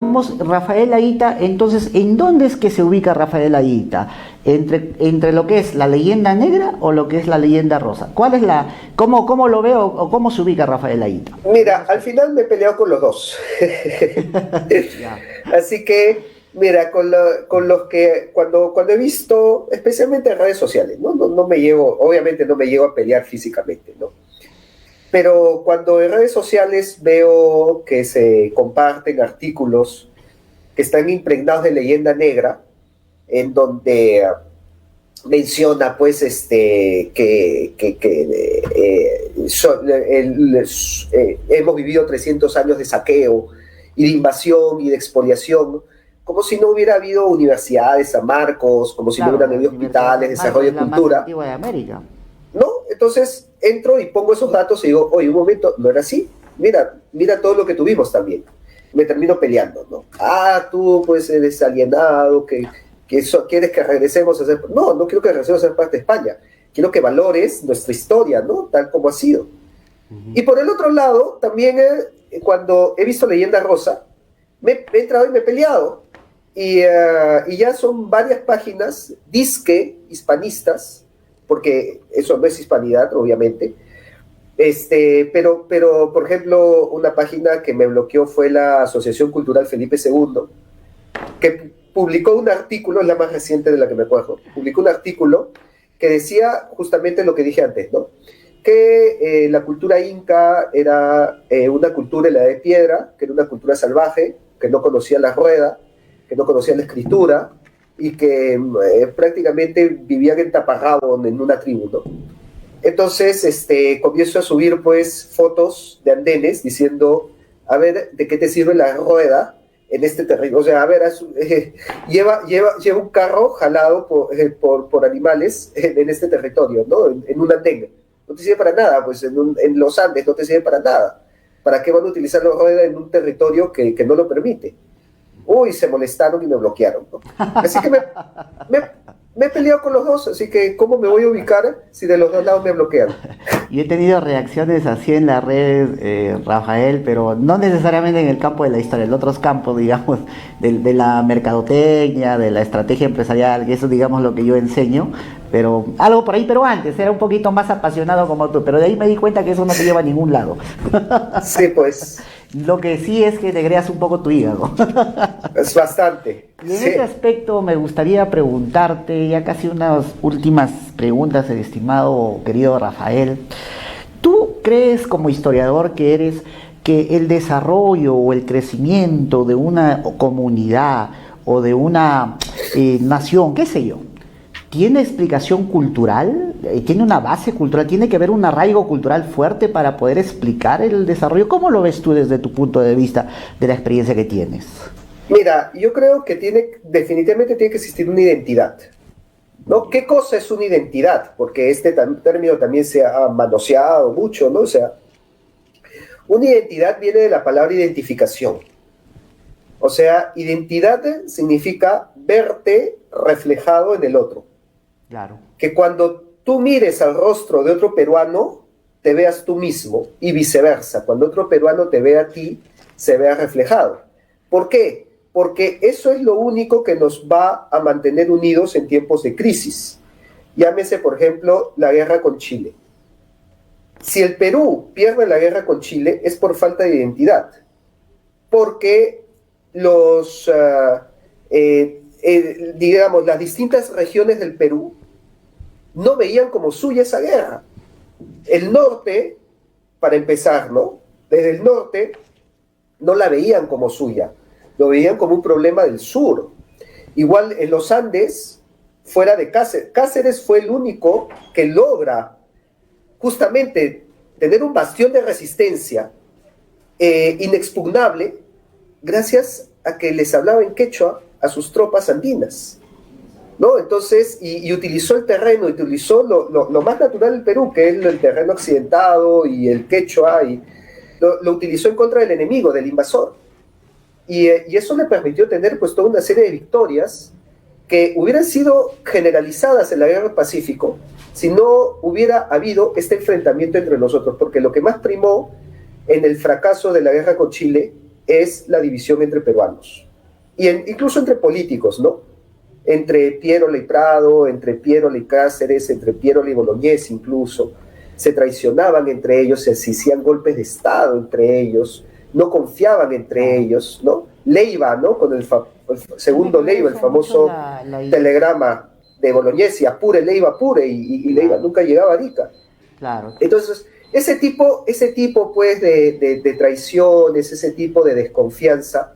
Rafael Ayita, entonces, ¿en dónde es que se ubica Rafael Ayita? ¿Entre lo que es la leyenda negra o lo que es la leyenda rosa? ¿Cómo lo veo o cómo se ubica Rafael Ayita? Mira, al final me he peleado con los dos. Ya. Así que, mira, con los que cuando he visto, especialmente en redes sociales, ¿no? No me llevo, obviamente no me llevo a pelear físicamente, ¿no? Pero cuando en redes sociales veo que se comparten artículos que están impregnados de leyenda negra, en donde menciona pues hemos vivido 300 años de saqueo y de invasión y de expoliación, como si no hubiera habido universidades, San Marcos, como si no Claro, hubieran la habido Universidad de hospitales, San Marcos desarrollo es de la más cultura, antigua de América. ¿no? Entonces entro y pongo esos datos y digo, oye, un momento, no era así, mira todo lo que tuvimos también. Me termino peleando, ¿no? Ah, tú pues eres alienado, quieres que regresemos a ser... No, no quiero que regresemos a ser parte de España. Quiero que valores nuestra historia, ¿no? Tal como ha sido. Y por el otro lado, también cuando he visto Leyenda Rosa, he entrado y me he peleado. Y ya son varias páginas, disque hispanistas, porque eso no es hispanidad, obviamente. Pero, por ejemplo, una página que me bloqueó fue la Asociación Cultural Felipe II, que publicó un artículo, es la más reciente de la que me acuerdo, publicó un artículo que decía justamente lo que dije antes, ¿no? Que la cultura inca era una cultura en la edad de piedra, que era una cultura salvaje, que no conocía la rueda, que no conocía la escritura, y que prácticamente vivían en taparrabo en una tribu, ¿no? Entonces, comienzo a subir, pues, fotos de andenes diciendo, a ver, ¿de qué te sirve la rueda en este terreno? O sea, a ver, lleva un carro jalado por animales en este territorio, ¿no? En un andén. No te sirve para nada, pues, en los Andes no te sirve para nada. ¿Para qué van a utilizar la rueda en un territorio que no lo permite? Uy, se molestaron y me bloquearon, ¿no? Así que me, me he peleado con los dos, así que ¿cómo me voy a ubicar si de los dos lados me bloquean? Y he tenido reacciones así en las redes, Rafael, pero no necesariamente en el campo de la historia, en otros campos, digamos, de la mercadotecnia, de la estrategia empresarial, que eso, digamos, lo que yo enseño, pero algo por ahí, pero antes era un poquito más apasionado como tú, pero de ahí me di cuenta que eso no te lleva a ningún lado. Sí, pues, Lo que sí es que te creas un poco tu hígado. es bastante. Y en Sí. ese aspecto me gustaría preguntarte, ya casi unas últimas preguntas, estimado querido Rafael. ¿Tú crees como historiador que eres que el desarrollo o el crecimiento de una comunidad o de una nación, qué sé yo, tiene explicación cultural? ¿Tiene una base cultural? ¿Tiene que haber un arraigo cultural fuerte para poder explicar el desarrollo? ¿Cómo lo ves tú desde tu punto de vista de la experiencia que tienes? Mira, yo creo que definitivamente tiene que existir una identidad, ¿no? ¿Qué cosa es una identidad? Porque este término también se ha manoseado mucho, ¿no? O sea, una identidad viene de la palabra identificación. O sea, identidad significa verte reflejado en el otro. Claro. Que cuando tú mires al rostro de otro peruano, te veas tú mismo y viceversa. Cuando otro peruano te vea a ti, se vea reflejado. ¿Por qué? Porque eso es lo único que nos va a mantener unidos en tiempos de crisis. Llámese, por ejemplo, la guerra con Chile. Si el Perú pierde la guerra con Chile es por falta de identidad, porque digamos, las distintas regiones del Perú no veían como suya esa guerra. El norte, para empezar, ¿no? Desde el norte no la veían como suya, lo veían como un problema del sur. Igual en los Andes, fuera de Cáceres, Cáceres fue el único que logra justamente tener un bastión de resistencia inexpugnable gracias a que les hablaba en quechua a sus tropas andinas, ¿no? Entonces, y utilizó el terreno, utilizó lo más natural del Perú, que es el terreno accidentado y el quechua, y lo utilizó en contra del enemigo, del invasor. Y eso le permitió tener pues toda una serie de victorias que hubieran sido generalizadas en la guerra del Pacífico si no hubiera habido este enfrentamiento entre nosotros, porque lo que más primó en el fracaso de la guerra con Chile es la división entre peruanos, incluso entre políticos, ¿no? Entre Piero y Prado, entre Piero y Cáceres, entre Piero y Bolognesi incluso, se traicionaban entre ellos, se hacían golpes de Estado entre ellos, no confiaban entre ellos, ¿no? Leiva, ¿no? Con el segundo Leiva, el famoso telegrama de Bolognesi, apure Leiva, apure, y Leiva nunca llegaba a Arica. Claro. Entonces, ese tipo pues de traiciones, ese tipo de desconfianza,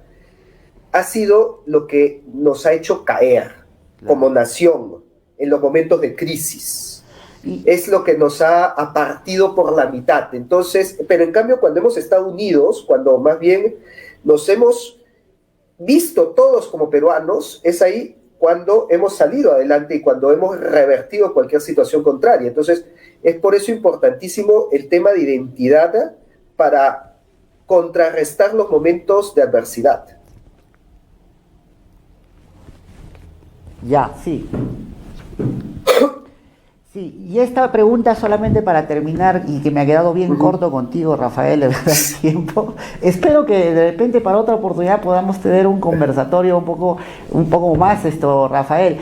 ha sido lo que nos ha hecho caer como nación en los momentos de crisis. Es lo que nos ha partido por la mitad. Entonces, pero en cambio, cuando hemos estado unidos, cuando más bien nos hemos visto todos como peruanos, es ahí cuando hemos salido adelante y cuando hemos revertido cualquier situación contraria. Entonces, es por eso importantísimo el tema de identidad para contrarrestar los momentos de adversidad. Ya, sí. Sí, y esta pregunta solamente para terminar, y que me ha quedado bien corto contigo, Rafael, de verdad, el tiempo. Espero que de repente para otra oportunidad podamos tener un conversatorio un poco más, Rafael.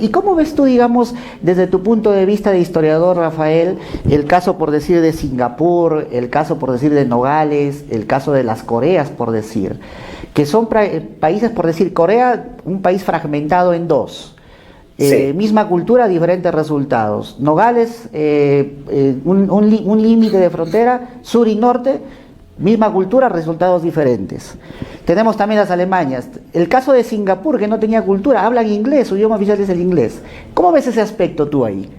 ¿Y cómo ves tú, digamos, desde tu punto de vista de historiador, Rafael, el caso, por decir, de Singapur, el caso, por decir, de Nogales, el caso de las Coreas, por decir, que son países, por decir, Corea, un país fragmentado en 2. Sí. Misma cultura, diferentes resultados. Nogales, un límite de frontera, sur y norte, misma cultura, resultados diferentes. Tenemos también las Alemanias. El caso de Singapur, que no tenía cultura, hablan inglés, su idioma oficial es el inglés. ¿Cómo ves ese aspecto tú ahí?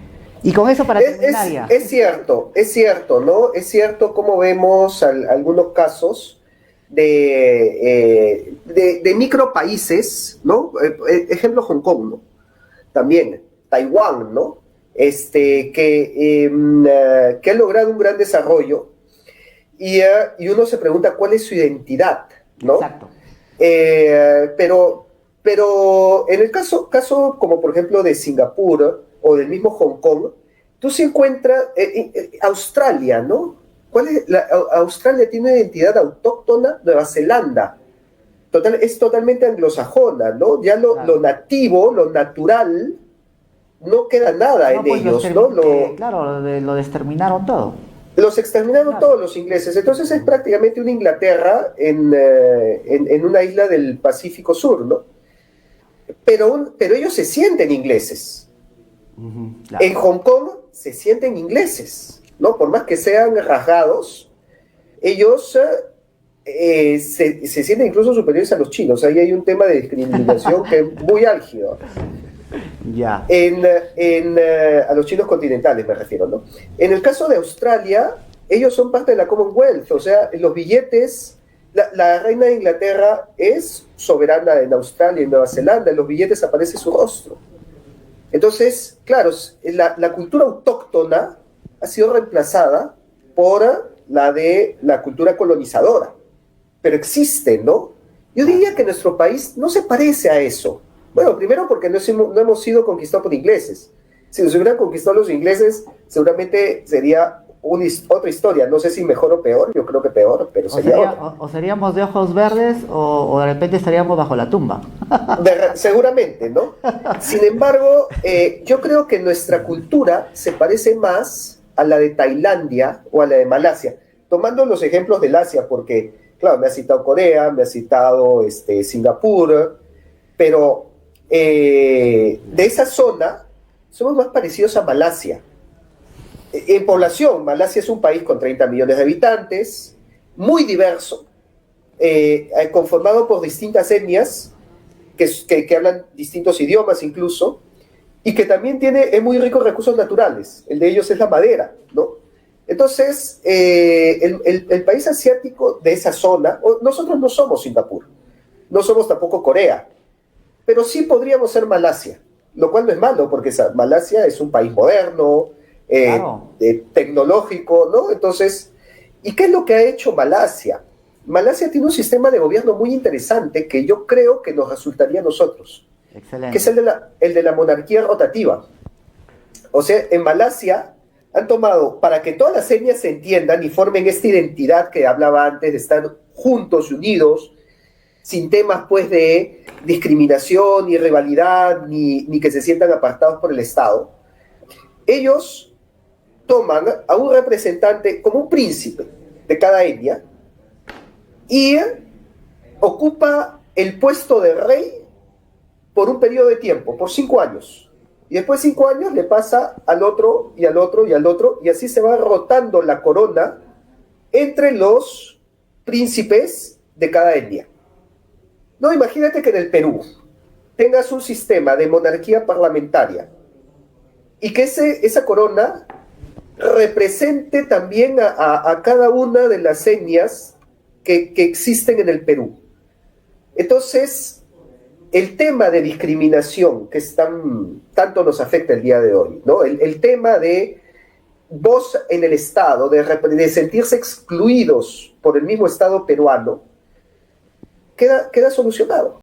Y con eso para terminar ya. Es cierto, ¿no? Es cierto cómo vemos algunos casos de micropaíses, ¿no? Ejemplo, Hong Kong, ¿no? También Taiwán, ¿no? Que ha logrado un gran desarrollo y uno se pregunta cuál es su identidad, ¿no? Exacto. Pero en el caso como por ejemplo de Singapur o del mismo Hong Kong, tú se encuentras Australia, ¿no? Australia tiene una identidad autóctona, Nueva Zelanda. Es totalmente anglosajona, ¿no? Ya lo nativo, lo natural, no queda nada en pues ellos, ¿no? Lo exterminaron todo. Los exterminaron todos los ingleses. Entonces es prácticamente una Inglaterra en una isla del Pacífico Sur, ¿no? Pero ellos se sienten ingleses. Claro. En Hong Kong se sienten ingleses, ¿no? Por más que sean rasgados, ellos... se sienten incluso superiores a los chinos. Ahí hay un tema de discriminación que es muy álgido. Ya. A los chinos continentales me refiero, ¿no? En el caso de Australia, ellos son parte de la Commonwealth, o sea, los billetes, la reina de Inglaterra es soberana en Australia y Nueva Zelanda, en los billetes aparece su rostro. Entonces, claro, la cultura autóctona ha sido reemplazada por la de la cultura colonizadora. Pero existe, ¿no? Yo diría que nuestro país no se parece a eso. Bueno, primero porque no hemos sido conquistados por ingleses. Si nos hubieran conquistado los ingleses, seguramente sería otra historia. No sé si mejor o peor, yo creo que peor, pero sería otra. O seríamos de ojos verdes o de repente estaríamos bajo la tumba. Seguramente, ¿no? Sin embargo, yo creo que nuestra cultura se parece más a la de Tailandia o a la de Malasia. Tomando los ejemplos del Asia, porque... Claro, me ha citado Corea, me ha citado Singapur, pero de esa zona somos más parecidos a Malasia. En población, Malasia es un país con 30 millones de habitantes, muy diverso, conformado por distintas etnias que hablan distintos idiomas incluso, y que también es muy rico en recursos naturales. El de ellos es la madera, ¿no? Entonces, el país asiático de esa zona, nosotros no somos Singapur, no somos tampoco Corea, pero sí podríamos ser Malasia, lo cual no es malo, porque Malasia es un país moderno, claro, tecnológico, ¿no? Entonces, ¿y qué es lo que ha hecho Malasia? Malasia tiene un sistema de gobierno muy interesante que yo creo que nos resultaría a nosotros. Excelente. Que es el de la monarquía rotativa. O sea, en Malasia han tomado, para que todas las etnias se entiendan y formen esta identidad que hablaba antes de estar juntos y unidos, sin temas pues de discriminación, ni rivalidad, ni que se sientan apartados por el Estado. Ellos toman a un representante como un príncipe de cada etnia y ocupa el puesto de rey por un periodo de tiempo, por 5 años. Y después de 5 años le pasa al otro y al otro y al otro, y así se va rotando la corona entre los príncipes de cada etnia. No, imagínate que en el Perú tengas un sistema de monarquía parlamentaria y que esa corona represente también a cada una de las etnias que existen en el Perú. Entonces, el tema de discriminación que tanto nos afecta el día de hoy, ¿no? El tema de voz en el Estado, de sentirse excluidos por el mismo Estado peruano, queda solucionado.